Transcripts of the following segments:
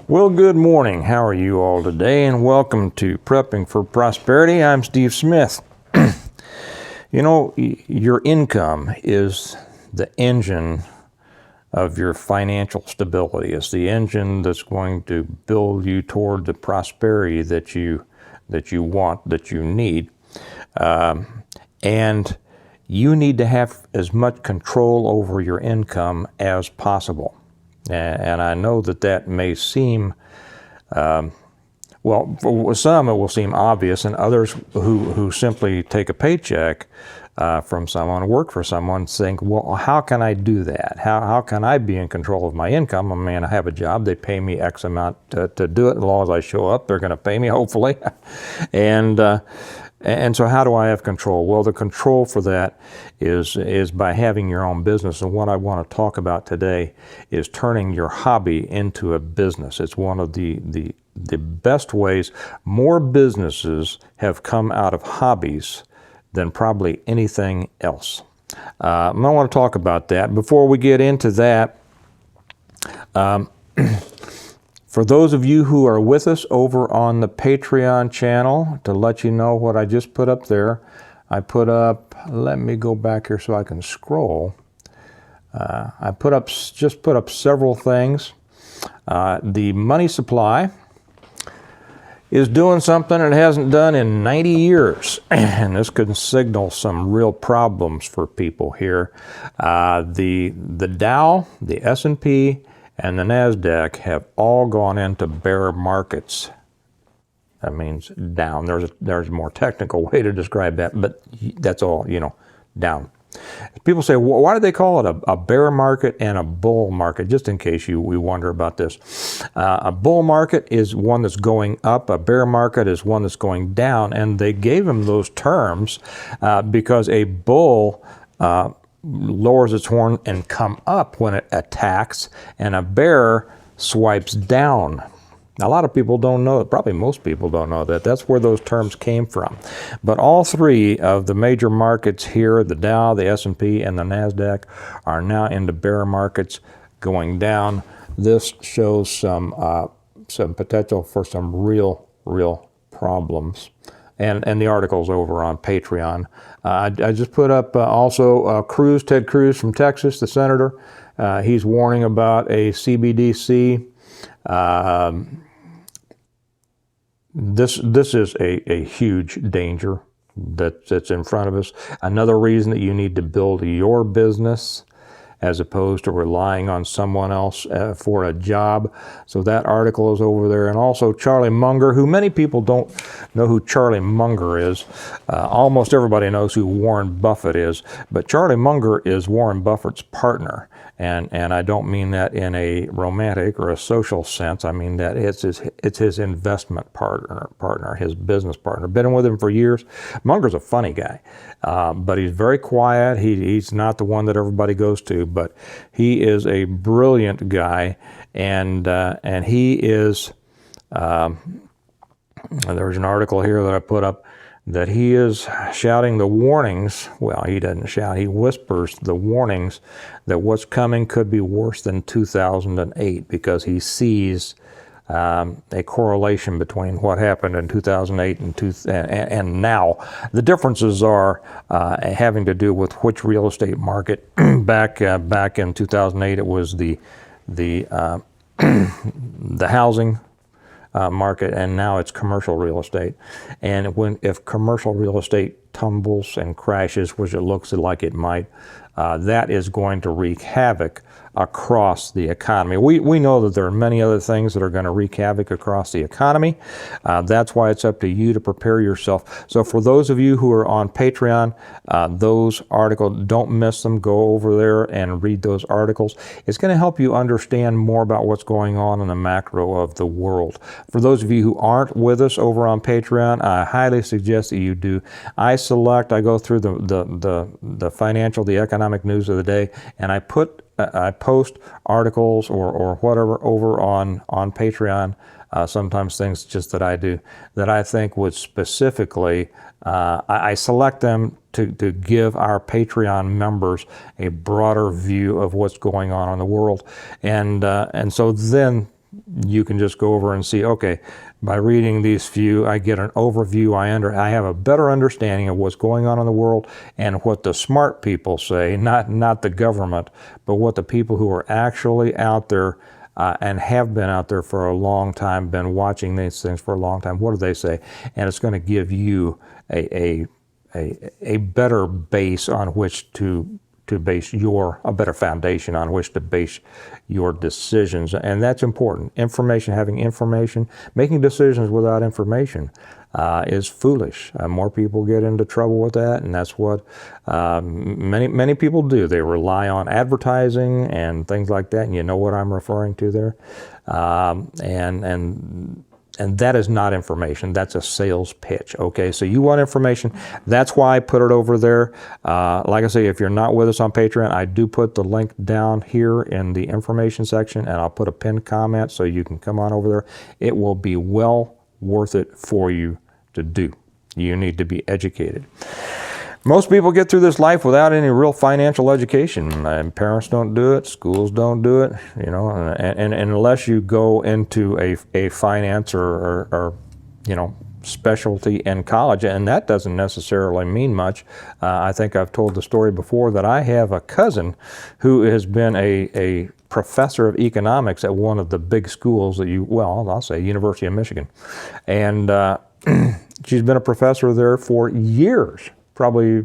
Well, good morning. How are you all today? And welcome to Prepping for Prosperity. I'm Steve Smith. You know, your income is the engine of your financial stability. It's the engine that's going to build you toward the prosperity that you want, that you need. And you need to have as much control over your income as possible. And I know that may seem, well, for some it will seem obvious, and others who simply take a paycheck from someone, work for someone, think, well, how can I do that? How can I be in control of my income? I mean, I have a job, they pay me X amount to do it. As long as I show up, they're going to pay me, hopefully. And so how do I have control? Well, the control for that is by having your own business. And what I want to talk about today is turning your hobby into a business. It's one of the best ways. More businesses have come out of hobbies than probably anything else. I want to talk about that. Before we get into that, for those of you who are with us over on the Patreon channel, to let you know what I just put up there, I put up, let me go back here so I can scroll. I just put up several things. The money supply is doing something it hasn't done in 90 years, and this could signal some real problems for people here. The Dow, the S&P, and the NASDAQ have all gone into bear markets. That means down. There's a more technical way to describe that, but that's all, down. People say, well, why do they call it a bear market and a bull market? Just in case we wonder about this. A bull market is one that's going up. A bear market is one that's going down. And they gave them those terms because a bull lowers its horn and come up when it attacks, and a bear swipes down. A lot of people don't know it. Probably most people don't know that. That's where those terms came from. But all three of the major markets here, the Dow, the S&P, and the NASDAQ, are now into bear markets going down. This shows some potential for some real problems. And the article's over on Patreon. I just put up also Ted Cruz from Texas, the senator. He's warning about a CBDC. This is a huge danger that's in front of us. Another reason that you need to build your business as opposed to relying on someone else for a job. So that article is over there. And also Charlie Munger, who many people don't know who Charlie Munger is. Almost everybody knows who Warren Buffett is, but Charlie Munger is Warren Buffett's partner. And I don't mean that in a romantic or a social sense. I mean that it's his investment partner, his business partner. Been with him for years. Munger's a funny guy, but he's very quiet. He's not the one that everybody goes to, but he is a brilliant guy, and he is. There's an article here that I put up that he is shouting the warnings. Well, he doesn't shout, he whispers the warnings that what's coming could be worse than 2008, because he sees a correlation between what happened in 2008 and now. The differences are having to do with which real estate market. Back in 2008, it was the housing market, and now it's commercial real estate. And if commercial real estate tumbles and crashes, which it looks like it might, that is going to wreak havoc across the economy. We know that there are many other things that are going to wreak havoc across the economy. That's why it's up to you to prepare yourself. So for those of you who are on Patreon, those articles, don't miss them. Go over there and read those articles. It's going to help you understand more about what's going on in the macro of the world. For those of you who aren't with us over on Patreon, I highly suggest that you do. I go through the financial, the economic news of the day, and I post articles or whatever over on Patreon, sometimes things just that I do that I think would specifically, I select them to give our Patreon members a broader view of what's going on in the world. And so then you can just go over and see, okay, by reading these few, I get an overview. I have a better understanding of what's going on in the world and what the smart people say, not the government, but what the people who are actually out there and have been out there for a long time, been watching these things for a long time. What do they say? And it's going to give you a better base on which to base a better foundation on which to base your decisions. And that's important. Having information, making decisions without information is foolish. More people get into trouble with that, and that's what many people do. They rely on advertising and things like that, and you know what I'm referring to there. And that is not information. That's a sales pitch, okay? So you want information. That's why I put it over there. Like I say, if you're not with us on Patreon, I do put the link down here in the information section, and I'll put a pinned comment so you can come on over there. It will be well worth it for you to do. You need to be educated. Most people get through this life without any real financial education. Parents don't do it, schools don't do it, you know, and unless you go into a finance or you know, specialty in college, and that doesn't necessarily mean much. I think I've told the story before that I have a cousin who has been a professor of economics at one of the big schools that I'll say University of Michigan. And she's been a professor there for years. Probably,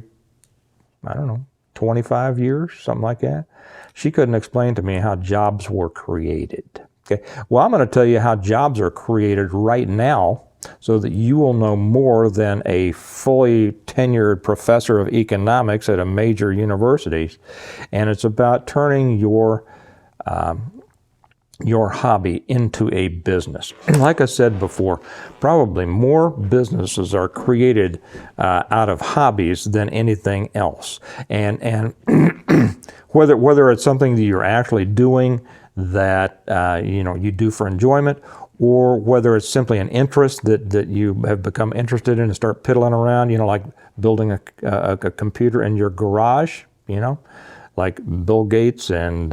I don't know, 25 years, something like that. She couldn't explain to me how jobs were created. Okay, well, I'm going to tell you how jobs are created right now so that you will know more than a fully tenured professor of economics at a major university. And it's about turning your hobby into a business. Like I said before, probably more businesses are created out of hobbies than anything else. And whether it's something that you're actually doing that you do for enjoyment, or whether it's simply an interest that you have become interested in and start piddling around, like building a computer in your garage, like Bill Gates and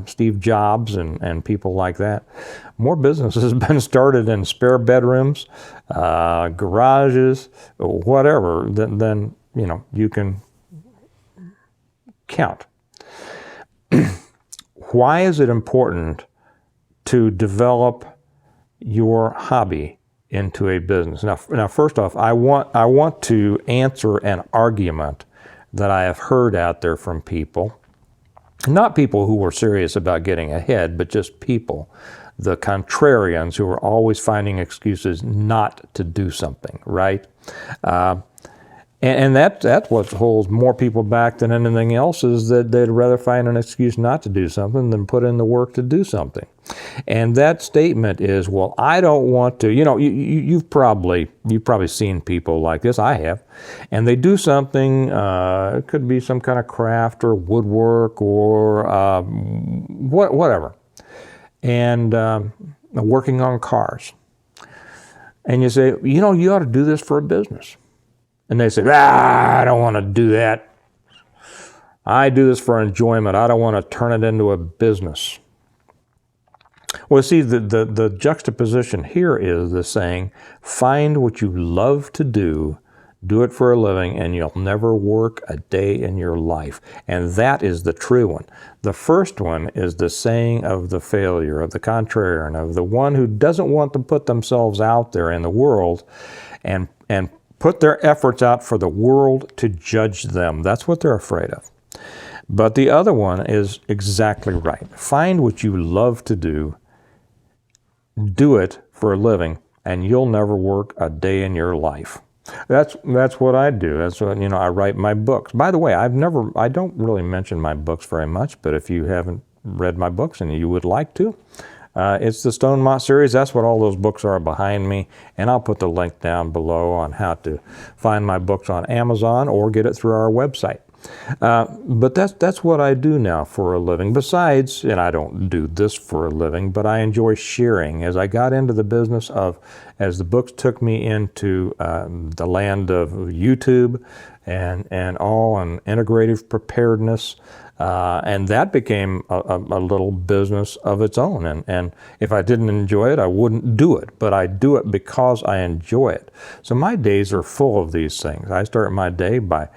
Steve Jobs and people like that. More businesses have been started in spare bedrooms, garages, whatever, than you can count. Why is it important to develop your hobby into a business? Now, first off, I want to answer an argument that I have heard out there from people, not people who were serious about getting ahead, but just people, the contrarians who are always finding excuses not to do something, right? And that's what holds more people back than anything else, is that they'd rather find an excuse not to do something than put in the work to do something. And that statement is, well, I don't want to, you've probably seen people like this. I have. And they do something, it could be some kind of craft or woodwork or whatever. And working on cars. And you say, you ought to do this for a business. And they say, I don't want to do that. I do this for enjoyment. I don't want to turn it into a business. Well, see, the juxtaposition here is the saying, find what you love to do it for a living, and you'll never work a day in your life. And that is the true one. The first one is the saying of the failure, of the contrarian, of the one who doesn't want to put themselves out there in the world and put their efforts out for the world to judge them. That's what they're afraid of. But the other one is exactly right. Find what you love to do it for a living, and you'll never work a day in your life. That's what I do. That's what, I write my books. By the way, I don't really mention my books very much, but if you haven't read my books and you would like to, it's the Stonemont series. That's what all those books are behind me. And I'll put the link down below on how to find my books on Amazon or get it through our website. But that's what I do now for a living. Besides, and I don't do this for a living, but I enjoy sharing. As I got into the business of, as the books took me into the land of YouTube and all and integrative preparedness, and that became a little business of its own. And if I didn't enjoy it, I wouldn't do it. But I do it because I enjoy it. So my days are full of these things. I start my day by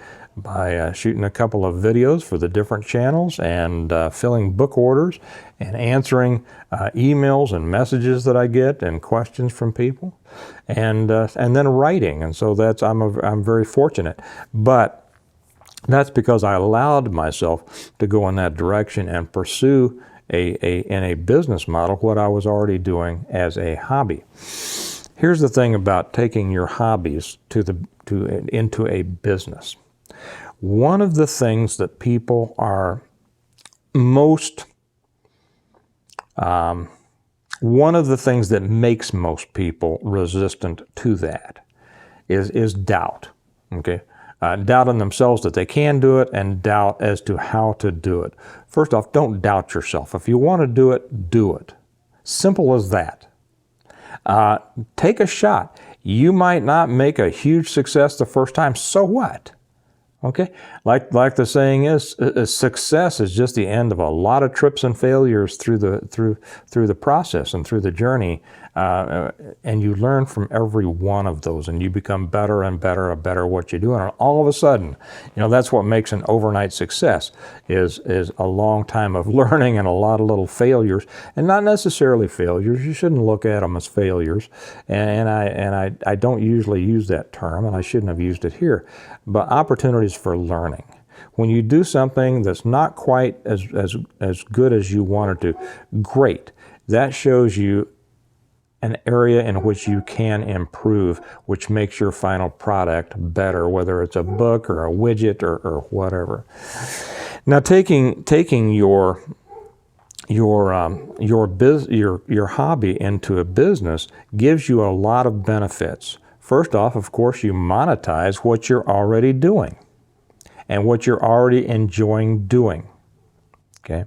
shooting a couple of videos for the different channels and filling book orders and answering emails and messages that I get and questions from people, and then writing. And so I'm very fortunate. But that's because I allowed myself to go in that direction and pursue in a business model what I was already doing as a hobby. Here's the thing about taking your hobbies into a business. One of the things that people are one of the things that makes most people resistant to that is doubt. Okay. Doubt in themselves that they can do it, and doubt as to how to do it. First off, don't doubt yourself. If you want to do it, do it. Simple as that. Take a shot. You might not make a huge success the first time. So what? Okay, like the saying is, success is just the end of a lot of trips and failures through the process and through the journey, and you learn from every one of those, and you become better and better at what you do, and all of a sudden, that's what makes an overnight success is a long time of learning and a lot of little failures, and not necessarily failures. You shouldn't look at them as failures, and I don't usually use that term, and I shouldn't have used it here, but opportunities for learning. When you do something that's not quite as good as you wanted to, great. That shows you an area in which you can improve, which makes your final product better, whether it's a book or a widget or whatever. Now, taking your hobby into a business gives you a lot of benefits. First off, of course, you monetize what you're already doing and what you're already enjoying doing. Okay.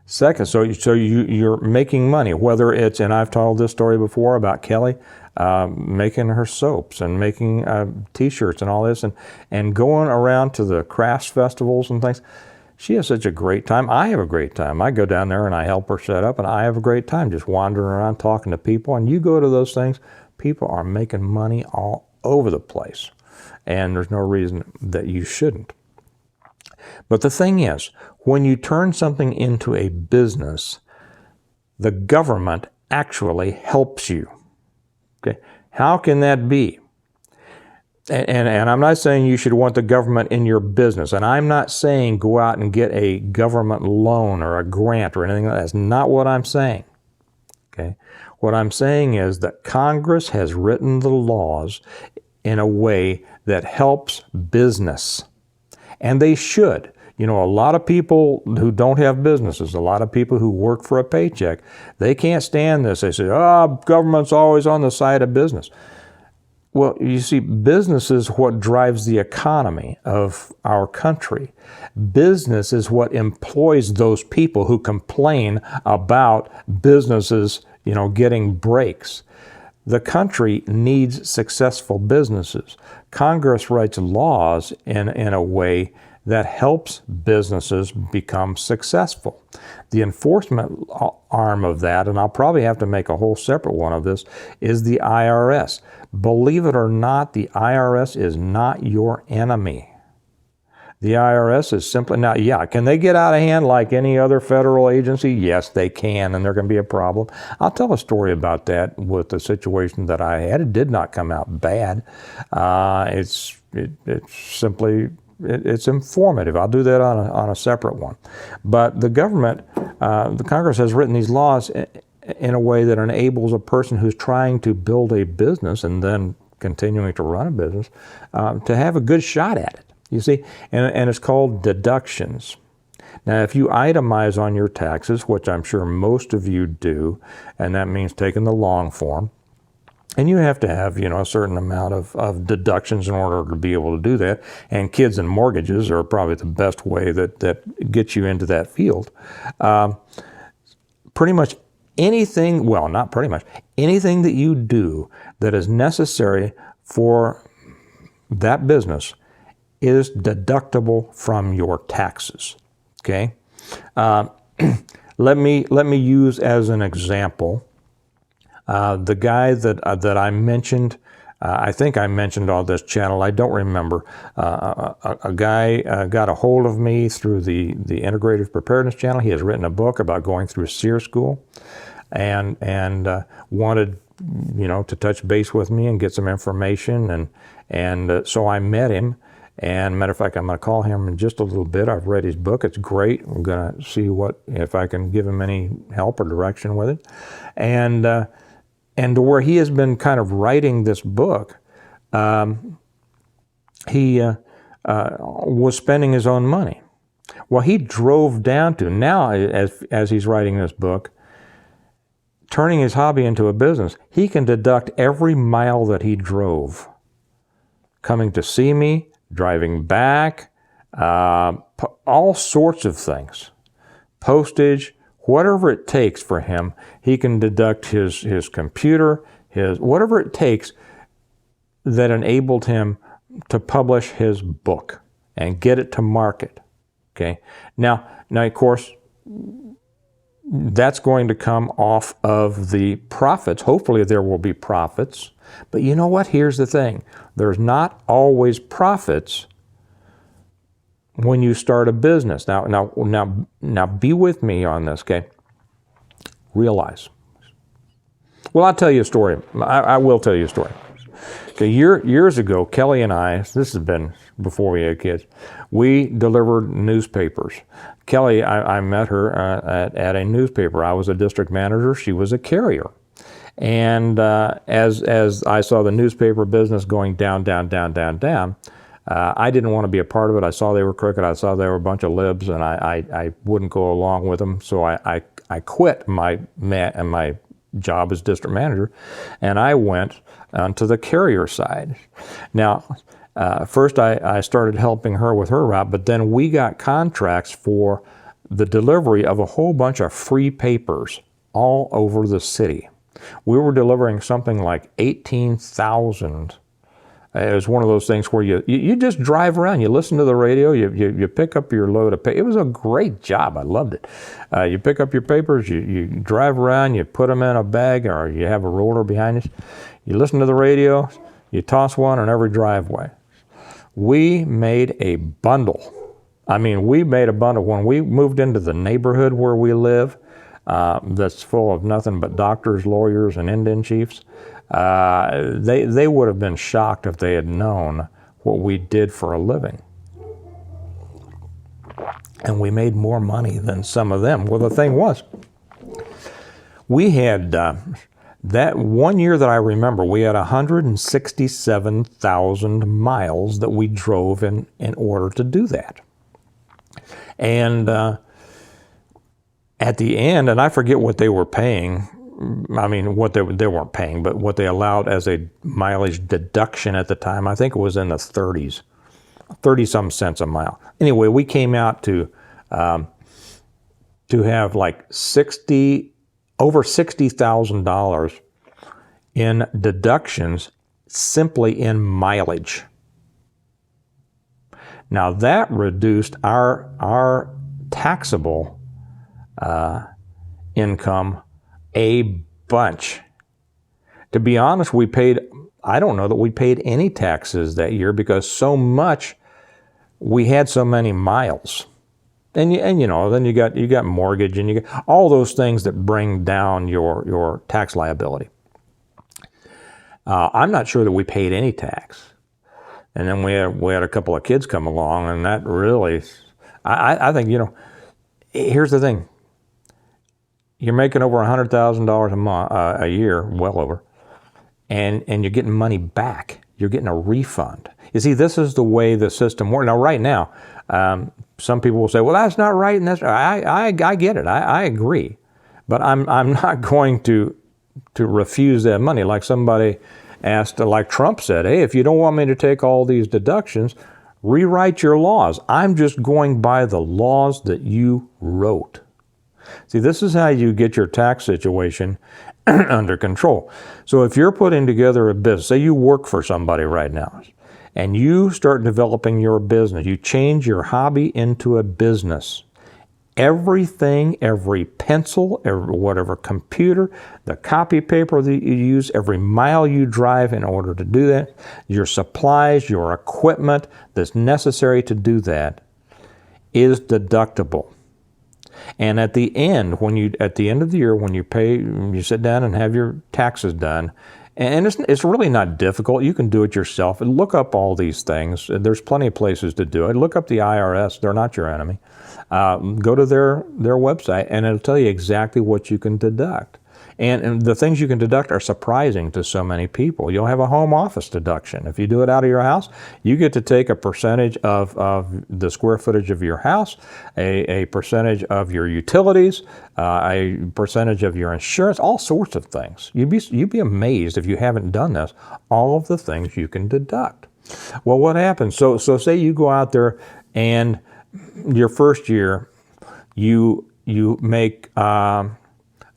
Second, so you're making money, whether it's, and I've told this story before about Kelly making her soaps and making T-shirts and all this, and going around to the crafts festivals and things. She has such a great time. I have a great time. I go down there and I help her set up, and I have a great time just wandering around talking to people. And you go to those things, people are making money all over the place, and there's no reason that you shouldn't. But the thing is, when you turn something into a business, the government actually helps you. Okay, how can that be? And I'm not saying you should want the government in your business, and I'm not saying go out and get a government loan or a grant or anything like that. That's not what I'm saying. Okay, what I'm saying is that Congress has written the laws in a way that helps business. And they should. A lot of people who don't have businesses, a lot of people who work for a paycheck, they can't stand this. They say, government's always on the side of business. Well, you see, business is what drives the economy of our country. Business is what employs those people who complain about businesses, getting breaks. The country needs successful businesses. Congress writes laws in a way that helps businesses become successful. The enforcement arm of that, and I'll probably have to make a whole separate one of this, is the IRS. Believe it or not, the IRS is not your enemy. The IRS is simply not, can they get out of hand like any other federal agency? Yes, they can, and there can be a problem. I'll tell a story about that with the situation that I had. It did not come out bad. It's informative. I'll do that on a separate one. But the government, the Congress has written these laws in a way that enables a person who's trying to build a business and then continuing to run a business to have a good shot at it. You see, and it's called deductions. Now, if you itemize on your taxes, which I'm sure most of you do, and that means taking the long form, And you have to have, a certain amount of deductions in order to be able to do that. And kids and mortgages are probably the best way that gets you into that field. Pretty much anything, well, not pretty much, anything that you do that is necessary for that business is deductible from your taxes, okay? Let me use as an example the guy that I mentioned. I think I mentioned on this channel. I don't remember. A guy got a hold of me through the Integrative Preparedness channel. He has written a book about going through SEER school, and wanted to touch base with me and get some information. And so I met him. And matter of fact, I'm going to call him in just a little bit. I've read his book. It's great. I'm going to see if I can give him any help or direction with it. And to where he has been kind of writing this book, he was spending his own money. Well, he drove down to, now as he's writing this book, turning his hobby into a business, he can deduct every mile that he drove, coming to see me, driving back, all sorts of things, postage, whatever it takes for him. He can deduct his computer, whatever it takes that enabled him to publish his book and get it to market. Okay. Now of course, that's going to come off of the profits. Hopefully there will be profits. But you know what? Here's the thing. There's not always profits when you start a business. Now be with me on this, okay? Realize. Well, I'll tell you a story. I will tell you a story. Okay, years ago, Kelly and I, this has been before we had kids, we delivered newspapers. Kelly, I met her at a newspaper. I was a district manager. She was a carrier. And as I saw the newspaper business going down, I didn't want to be a part of it. I saw they were crooked. I saw they were a bunch of libs, and I wouldn't go along with them. So I quit my job as district manager, and I went to the carrier side. Now, first I started helping her with her route, but then we got contracts for the delivery of a whole bunch of free papers all over the city. We were delivering something like 18,000. It was one of those things where you just drive around, you listen to the radio, you pick up your load of papers. It was a great job. I loved it. You pick up your papers, you drive around, you put them in a bag, or you have a roller behind you. You listen to the radio, you toss one in every driveway. We made a bundle. I mean, we made a bundle. When we moved into the neighborhood where we live, that's full of nothing but doctors, lawyers, and Indian chiefs, they would have been shocked if they had known what we did for a living. And we made more money than some of them. Well, the thing was, we had, that one year that I remember, we had 167,000 miles that we drove in order to do that. And at the end, and I forget what they were paying, I mean, what they weren't paying, but what they allowed as a mileage deduction at the time, I think it was in the 30s, 30-some cents a mile. Anyway, we came out to have like over $60,000 in deductions simply in mileage. Now that reduced our taxable income a bunch. To be honest, I don't know that we paid any taxes that year because so much, we had so many miles. And then you got mortgage, and you got all those things that bring down your tax liability. I'm not sure that we paid any tax. And then we had a couple of kids come along, and that really, I think, here's the thing. You're making over $100,000 a year, well over, and you're getting money back. You're getting a refund. You see, this is the way the system works. Now, right now, some people will say, "Well, that's not right," and that's I get it. I agree, but I'm not going to to refuse that money. Like somebody asked, like Trump said, hey, if you don't want me to take all these deductions, rewrite your laws. I'm just going by the laws that you wrote. See, this is how you get your tax situation under control. So if you're putting together a business, say you work for somebody right now, and you start developing your business, you change your hobby into a business. Everything, every pencil, whatever computer, the copy paper that you use, every mile you drive in order to do that, your supplies, your equipment that's necessary to do that is deductible. And at the end, at the end of the year, when you sit down and have your taxes done, and it's really not difficult. You can do it yourself. And look up all these things. There's plenty of places to do it. Look up the IRS. They're not your enemy. Go to their website, and it'll tell you exactly what you can deduct. And the things you can deduct are surprising to so many people. You'll have a home office deduction. If you do it out of your house, you get to take a percentage of the square footage of your house, a percentage of your utilities, a percentage of your insurance, all sorts of things. You'd be amazed if you haven't done this, all of the things you can deduct. Well, what happens? So say you go out there and your first year you make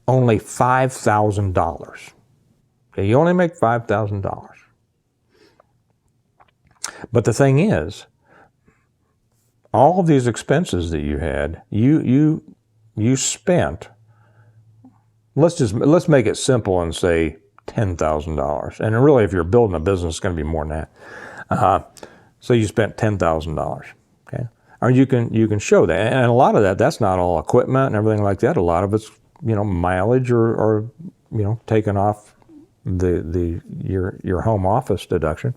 only $5,000. Okay, you only make $5,000. But the thing is, all of these expenses that you had, you spent. Let's make it simple and say $10,000. And really, if you're building a business, it's going to be more than that. So you spent $10,000. Okay, or you can show that, and a lot of that's not all equipment and everything like that. A lot of it's mileage or taken off your home office deduction.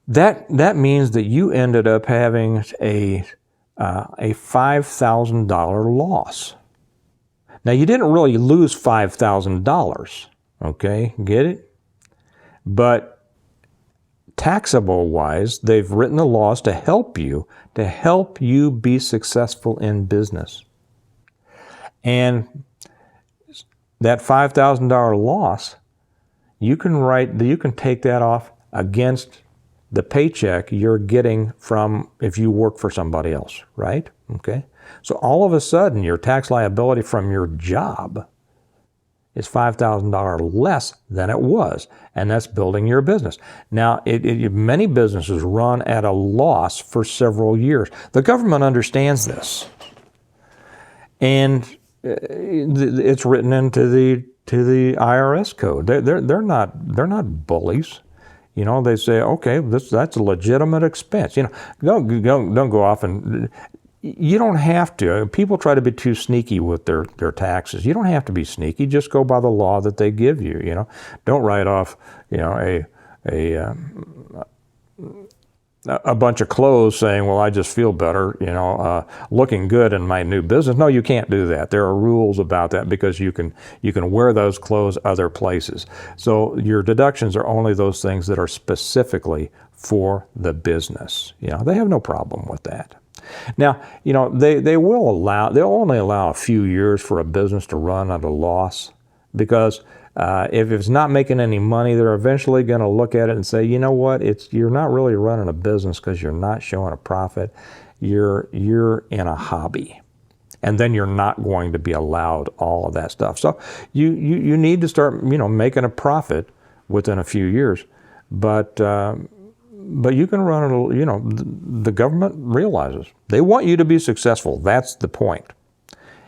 That means that you ended up having a $5,000 loss. Now you didn't really lose $5,000, okay? Get it? But taxable wise, they've written the laws to help you be successful in business. And that $5,000 loss, you can take that off against the paycheck you're getting from if you work for somebody else, right? Okay. So all of a sudden, your tax liability from your job is $5,000 less than it was, and that's building your business. Now, many businesses run at a loss for several years. The government understands this, and it's written into the IRS code. They're not bullies. They say, okay, that's a legitimate expense. Don't go off and. You don't have to. People try to be too sneaky with their taxes. You don't have to be sneaky. Just go by the law that they give you. Don't write off a bunch of clothes saying, well, I just feel better, looking good in my new business. No, you can't do that. There are rules about that because you can wear those clothes other places. So your deductions are only those things that are specifically for the business. They have no problem with that. Now, they'll only allow a few years for a business to run at a loss because if it's not making any money, they're eventually going to look at it and say, you know what, you're not really running a business because you're not showing a profit. You're in a hobby. And then you're not going to be allowed all of that stuff. So you need to start, making a profit within a few years. But you can run it, the government realizes. They want you to be successful. That's the point.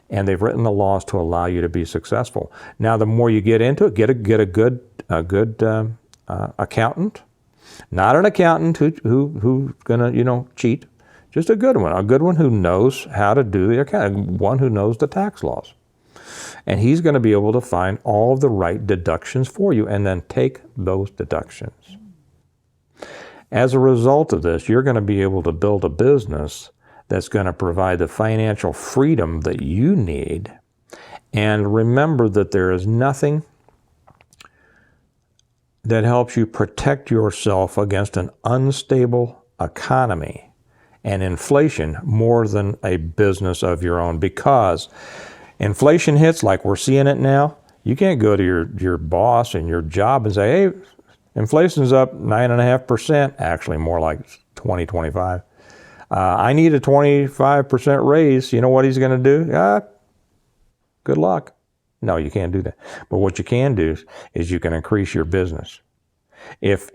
And they've written the laws to allow you to be successful. Now, the more you get into it, get a good accountant. Not an accountant who's gonna, cheat. Just a good one who knows how to do the accounting, one who knows the tax laws. And he's going to be able to find all of the right deductions for you and then take those deductions. As a result of this, you're going to be able to build a business that's going to provide the financial freedom that you need. And remember that there is nothing that helps you protect yourself against an unstable economy and inflation more than a business of your own, because inflation hits like we're seeing it now, You can't go to your boss and your job and say, hey, inflation's up 9.5%, actually more like 20, 25. I need a 25% raise. You know what he's going to do? Good luck. No, you can't do that. But what you can do is you can increase your business. If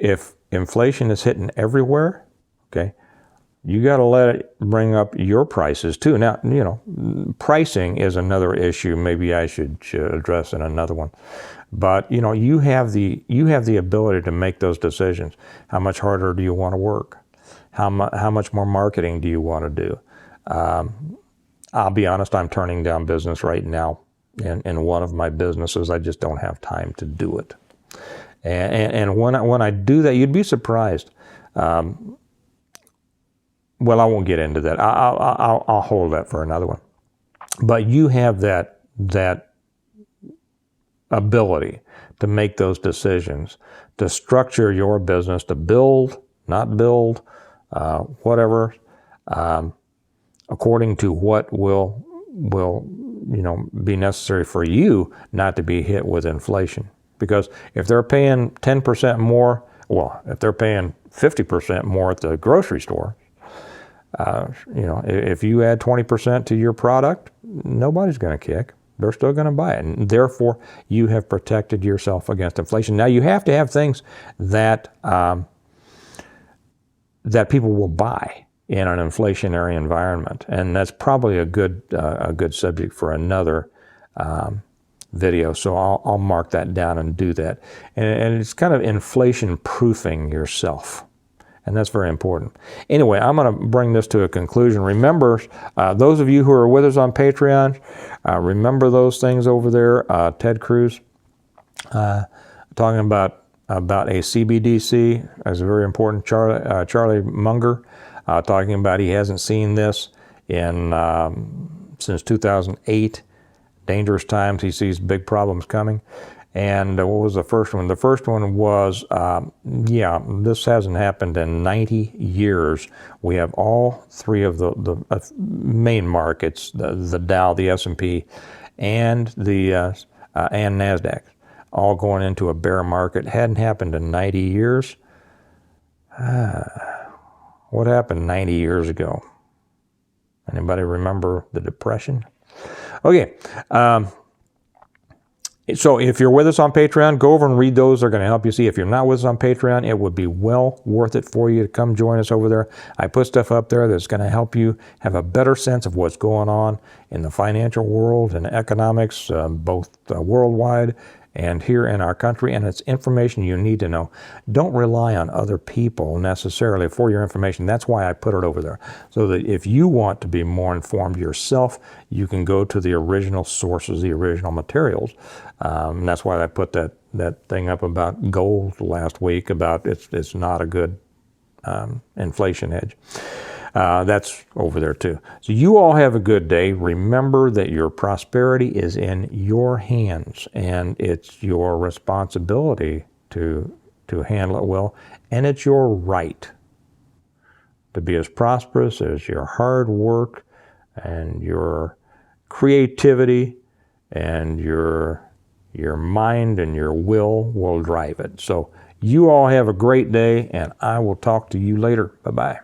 inflation is hitting everywhere, okay, you got to let it bring up your prices too. Now, you know, pricing is another issue. Maybe I should address in another one. But you know, you have the ability to make those decisions. How much harder do you want to work? How much more marketing do you want to do? I'll be honest, I'm turning down business right now in one of my businesses. I just don't have time to do it. And when I do that, you'd be surprised. Well, I won't get into that. I'll hold that for another one. But you have that ability to make those decisions, to structure your business, to build, not build, whatever, according to what will be necessary for you not to be hit with inflation. Because if they're paying 10% more, well, if they're paying 50% more at the grocery store, if you add 20% to your product, nobody's going to kick. They're still going to buy it. And therefore, you have protected yourself against inflation. Now, you have to have things that people will buy in an inflationary environment. And that's probably a good subject for another video. So I'll mark that down and do that. And it's kind of inflation proofing yourself. And that's very important. Anyway, I'm going to bring this to a conclusion. Remember, those of you who are with us on Patreon, remember those things over there. Ted Cruz talking about a CBDC as a very important. Charlie Munger talking about he hasn't seen this since 2008. Dangerous times. He sees big problems coming. And what was the first one? The first one was, this hasn't happened in 90 years. We have all three of the main markets, the Dow, the S&P, and the and NASDAQ, all going into a bear market. Hadn't happened in 90 years. What happened 90 years ago? Anybody remember the Depression? Okay. So if you're with us on Patreon, go over and read those. They're going to help you see. If you're not with us on Patreon, it would be well worth it for you to come join us over there. I put stuff up there that's going to help you have a better sense of what's going on in the financial world and economics, both worldwide and here in our country, and it's information you need to know. Don't rely on other people necessarily for your information. That's why I put it over there. So that if you want to be more informed yourself, you can go to the original sources, the original materials. And that's why I put that thing up about gold last week, about it's not a good inflation hedge. That's over there too. So you all have a good day. Remember that your prosperity is in your hands, and it's your responsibility to handle it well, and it's your right to be as prosperous as your hard work and your creativity and your mind and your will drive it. So you all have a great day, and I will talk to you later. Bye-bye.